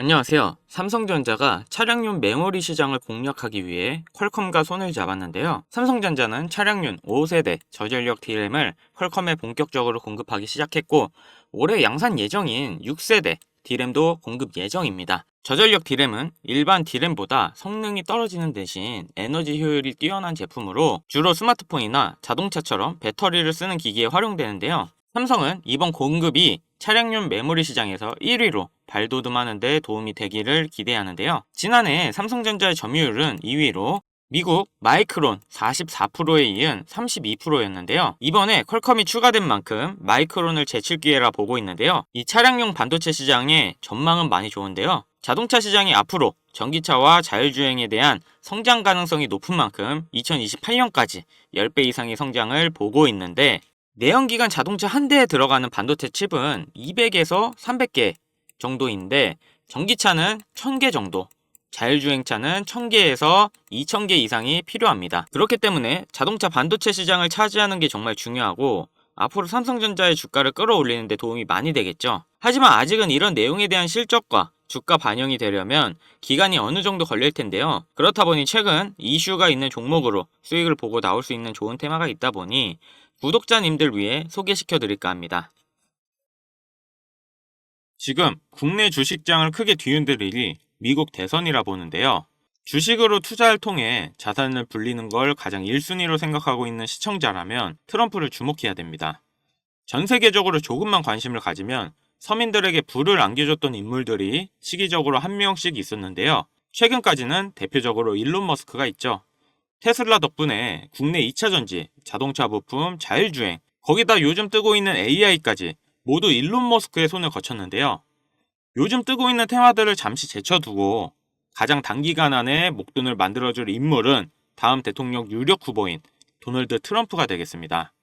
안녕하세요. 삼성전자가 차량용 메모리 시장을 공략하기 위해 퀄컴과 손을 잡았는데요. 삼성전자는 차량용 5세대 저전력 D램을 퀄컴에 본격적으로 공급하기 시작했고, 올해 양산 예정인 6세대 D램도 공급 예정입니다. 저전력 D램은 일반 D램보다 성능이 떨어지는 대신 에너지 효율이 뛰어난 제품으로 주로 스마트폰이나 자동차처럼 배터리를 쓰는 기기에 활용되는데요. 삼성은 이번 공급이 차량용 메모리 시장에서 1위로 발돋움하는 데 도움이 되기를 기대하는데요. 지난해 삼성전자의 점유율은 2위로 미국 마이크론 44%에 이은 32%였는데요. 이번에 퀄컴이 추가된 만큼 마이크론을 제칠 기회라 보고 있는데요. 이 차량용 반도체 시장의 전망은 많이 좋은데요. 자동차 시장이 앞으로 전기차와 자율주행에 대한 성장 가능성이 높은 만큼 2028년까지 10배 이상의 성장을 보고 있는데, 내연기관 자동차 한 대에 들어가는 반도체 칩은 200에서 300개 정도인데, 전기차는 1000개 정도, 자율주행차는 1000개에서 2000개 이상이 필요합니다. 그렇기 때문에 자동차 반도체 시장을 차지하는 게 정말 중요하고, 앞으로 삼성전자의 주가를 끌어올리는 데 도움이 많이 되겠죠. 하지만 아직은 이런 내용에 대한 실적과 주가 반영이 되려면 기간이 어느 정도 걸릴 텐데요. 그렇다 보니 최근 이슈가 있는 종목으로 수익을 보고 나올 수 있는 좋은 테마가 있다 보니 구독자님들 위해 소개시켜 드릴까 합니다. 지금 국내 주식장을 크게 뒤흔들 일이 미국 대선이라 보는데요. 주식으로 투자를 통해 자산을 불리는 걸 가장 1순위로 생각하고 있는 시청자라면 트럼프를 주목해야 됩니다. 전 세계적으로 조금만 관심을 가지면 서민들에게 부를 안겨줬던 인물들이 시기적으로 한 명씩 있었는데요. 최근까지는 대표적으로 일론 머스크가 있죠. 테슬라 덕분에 국내 2차전지, 자동차 부품, 자율주행, 거기다 요즘 뜨고 있는 AI까지 모두 일론 머스크의 손을 거쳤는데요. 요즘 뜨고 있는 테마들을 잠시 제쳐두고 가장 단기간 안에 목돈을 만들어줄 인물은 다음 대통령 유력 후보인 도널드 트럼프가 되겠습니다.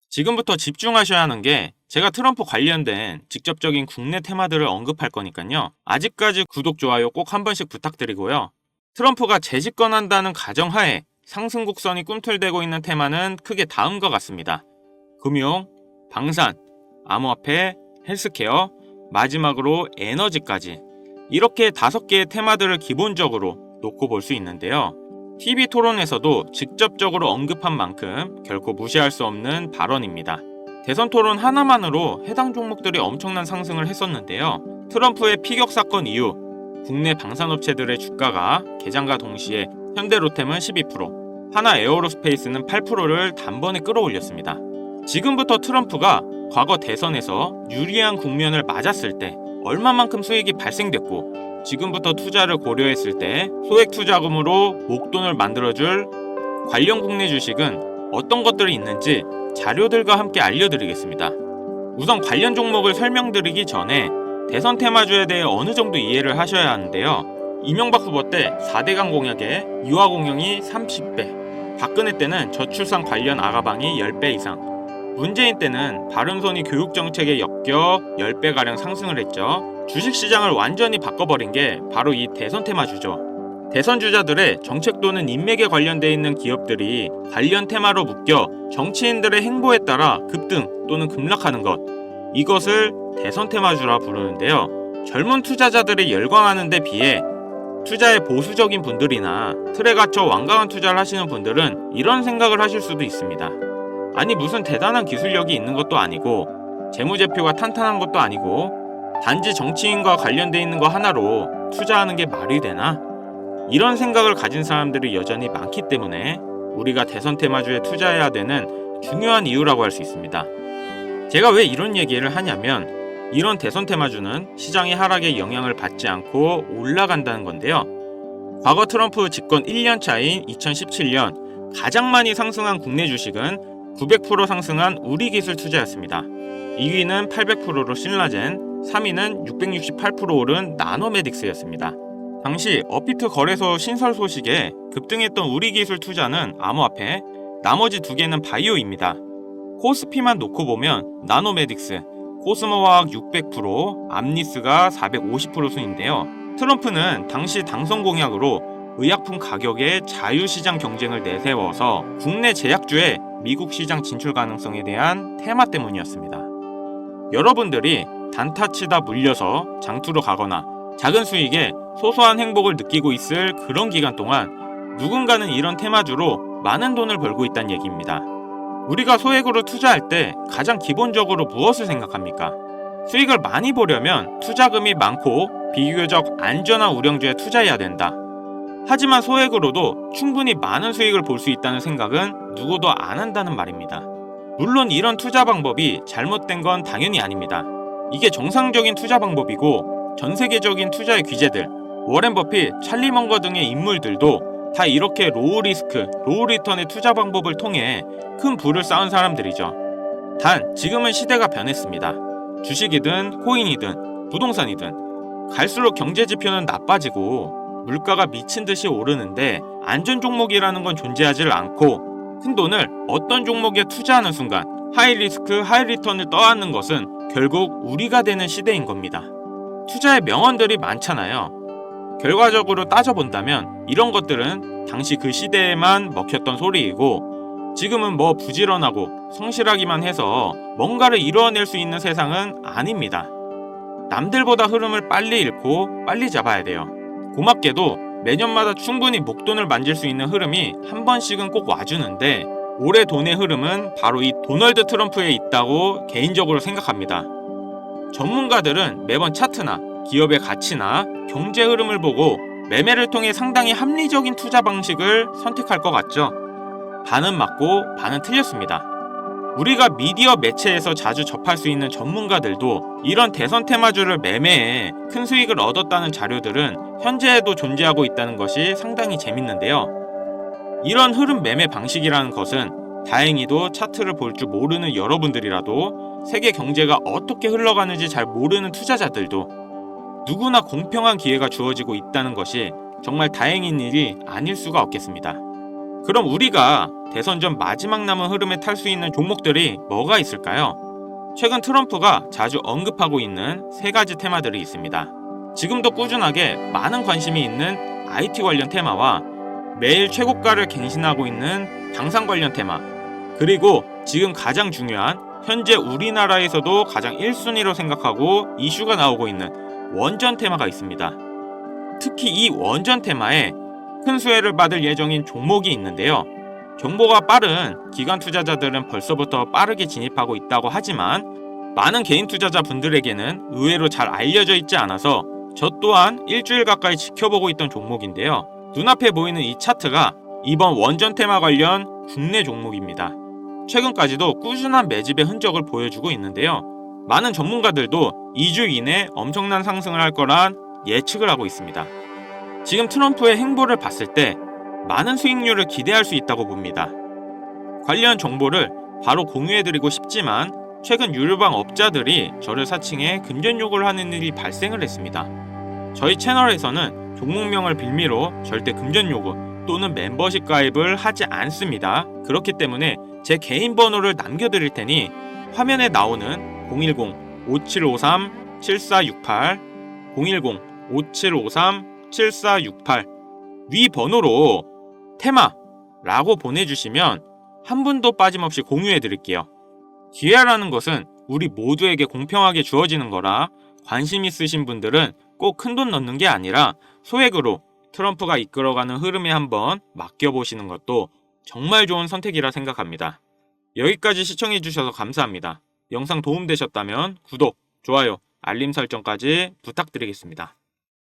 지금부터 집중하셔야 하는 게, 제가 트럼프 관련된 직접적인 국내 테마들을 언급할 거니까요. 아직까지 구독, 좋아요 꼭 한 번씩 부탁드리고요. 트럼프가 재집권한다는 가정하에 상승 곡선이 꿈틀대고 있는 테마는 크게 다음과 같습니다. 금융, 방산, 암호화폐, 헬스케어, 마지막으로 에너지까지, 이렇게 5개의 테마들을 기본적으로 놓고 볼 수 있는데요. TV 토론에서도 직접적으로 언급한 만큼 결코 무시할 수 없는 발언입니다. 대선 토론 하나만으로 해당 종목들이 엄청난 상승을 했었는데요. 트럼프의 피격 사건 이후 국내 방산업체들의 주가가 개장과 동시에 현대로템은 12%, 하나 에어로스페이스는 8%를 단번에 끌어올렸습니다. 지금부터 트럼프가 과거 대선에서 유리한 국면을 맞았을 때 얼마만큼 수익이 발생됐고, 지금부터 투자를 고려했을 때 소액 투자금으로 목돈을 만들어줄 관련 국내 주식은 어떤 것들이 있는지 자료들과 함께 알려드리겠습니다. 우선 관련 종목을 설명드리기 전에 대선 테마주에 대해 어느 정도 이해를 하셔야 하는데요. 이명박 후보 때 4대강 공약에 유아 공영이 30배, 박근혜 때는 저출산 관련 아가방이 10배 이상, 문재인 때는 바른손이 교육정책에 엮여 10배가량 상승을 했죠. 주식시장을 완전히 바꿔버린 게 바로 이 대선 테마주죠. 대선 주자들의 정책 또는 인맥에 관련되어 있는 기업들이 관련 테마로 묶여 정치인들의 행보에 따라 급등 또는 급락하는 것, 이것을 대선 테마주라 부르는데요. 젊은 투자자들이 열광하는 데 비해 투자에 보수적인 분들이나 틀에 갇혀 완강한 투자를 하시는 분들은 이런 생각을 하실 수도 있습니다. 아니, 무슨 대단한 기술력이 있는 것도 아니고 재무제표가 탄탄한 것도 아니고 단지 정치인과 관련돼 있는 거 하나로 투자하는 게 말이 되나? 이런 생각을 가진 사람들이 여전히 많기 때문에 우리가 대선 테마주에 투자해야 되는 중요한 이유라고 할 수 있습니다. 제가 왜 이런 얘기를 하냐면, 이런 대선 테마주는 시장의 하락에 영향을 받지 않고 올라간다는 건데요. 과거 트럼프 집권 1년 차인 2017년 가장 많이 상승한 국내 주식은 900% 상승한 우리기술 투자였습니다. 2위는 800%로 신라젠, 3위는 668% 오른 나노메딕스였습니다. 당시 업비트 거래소 신설 소식에 급등했던 우리기술 투자는 암호화폐, 나머지 2개는 바이오입니다. 코스피만 놓고 보면 나노메딕스, 코스모화학 600%, 암리스가 450% 순인데요. 트럼프는 당시 당선 공약으로 의약품 가격의 자유시장 경쟁을 내세워서 국내 제약주의 미국 시장 진출 가능성에 대한 테마 때문이었습니다. 여러분들이 단타 치다 물려서 장투로 가거나 작은 수익에 소소한 행복을 느끼고 있을 그런 기간 동안 누군가는 이런 테마주로 많은 돈을 벌고 있다는 얘기입니다. 우리가 소액으로 투자할 때 가장 기본적으로 무엇을 생각합니까? 수익을 많이 보려면 투자금이 많고 비교적 안전한 우량주에 투자해야 된다. 하지만 소액으로도 충분히 많은 수익을 볼 수 있다는 생각은 누구도 안 한다는 말입니다. 물론 이런 투자 방법이 잘못된 건 당연히 아닙니다. 이게 정상적인 투자 방법이고 전 세계적인 투자의 귀재들, 워렌 버핏, 찰리 먼거 등의 인물들도 다 이렇게 로우 리스크, 로우 리턴의 투자 방법을 통해 큰 부를 쌓은 사람들이죠. 단 지금은 시대가 변했습니다. 주식이든 코인이든 부동산이든 갈수록 경제 지표는 나빠지고 물가가 미친 듯이 오르는데 안전 종목이라는 건 존재하지 않고 큰 돈을 어떤 종목에 투자하는 순간 하이 리스크 하이 리턴을 떠안는 것은 결국 우리가 되는 시대인 겁니다. 투자의 명언들이 많잖아요. 결과적으로 따져본다면 이런 것들은 당시 그 시대에만 먹혔던 소리이고 지금은 뭐 부지런하고 성실하기만 해서 뭔가를 이루어낼 수 있는 세상은 아닙니다. 남들보다 흐름을 빨리 읽고 빨리 잡아야 돼요. 고맙게도 매년마다 충분히 목돈을 만질 수 있는 흐름이 한 번씩은 꼭 와주는데 올해 돈의 흐름은 바로 이 도널드 트럼프에 있다고 개인적으로 생각합니다. 전문가들은 매번 차트나 기업의 가치나 경제 흐름을 보고 매매를 통해 상당히 합리적인 투자 방식을 선택할 것 같죠? 반은 맞고 반은 틀렸습니다. 우리가 미디어 매체에서 자주 접할 수 있는 전문가들도 이런 대선 테마주를 매매해 큰 수익을 얻었다는 자료들은 현재에도 존재하고 있다는 것이 상당히 재밌는데요. 이런 흐름 매매 방식이라는 것은 다행히도 차트를 볼 줄 모르는 여러분들이라도 세계 경제가 어떻게 흘러가는지 잘 모르는 투자자들도 누구나 공평한 기회가 주어지고 있다는 것이 정말 다행인 일이 아닐 수가 없겠습니다. 그럼 우리가 대선 전 마지막 남은 흐름에 탈 수 있는 종목들이 뭐가 있을까요? 최근 트럼프가 자주 언급하고 있는 3가지 테마들이 있습니다. 지금도 꾸준하게 많은 관심이 있는 IT 관련 테마와 매일 최고가를 갱신하고 있는 당산 관련 테마, 그리고 지금 가장 중요한 현재 우리나라에서도 가장 1순위로 생각하고 이슈가 나오고 있는 원전 테마가 있습니다. 특히 이 원전 테마에 큰 수혜를 받을 예정인 종목이 있는데요. 정보가 빠른 기관 투자자들은 벌써부터 빠르게 진입하고 있다고 하지만 많은 개인 투자자분들에게는 의외로 잘 알려져 있지 않아서 저 또한 일주일 가까이 지켜보고 있던 종목인데요. 눈앞에 보이는 이 차트가 이번 원전 테마 관련 국내 종목입니다. 최근까지도 꾸준한 매집의 흔적을 보여주고 있는데요. 많은 전문가들도 2주 이내 엄청난 상승을 할 거란 예측을 하고 있습니다. 지금 트럼프의 행보를 봤을 때 많은 수익률을 기대할 수 있다고 봅니다. 관련 정보를 바로 공유해드리고 싶지만 최근 유료방 업자들이 저를 사칭해 금전 요구를 하는 일이 발생을 했습니다. 저희 채널에서는 종목명을 빌미로 절대 금전 요구 또는 멤버십 가입을 하지 않습니다. 그렇기 때문에 제 개인 번호를 남겨드릴 테니 화면에 나오는 010-5753-7468 010-5753-7468 위 번호로 테마라고 보내주시면 한 분도 빠짐없이 공유해드릴게요. 기회라는 것은 우리 모두에게 공평하게 주어지는 거라 관심 있으신 분들은 꼭 큰돈 넣는 게 아니라 소액으로 트럼프가 이끌어가는 흐름에 한번 맡겨보시는 것도 정말 좋은 선택이라 생각합니다. 여기까지 시청해주셔서 감사합니다. 영상 도움되셨다면 구독, 좋아요, 알림 설정까지 부탁드리겠습니다.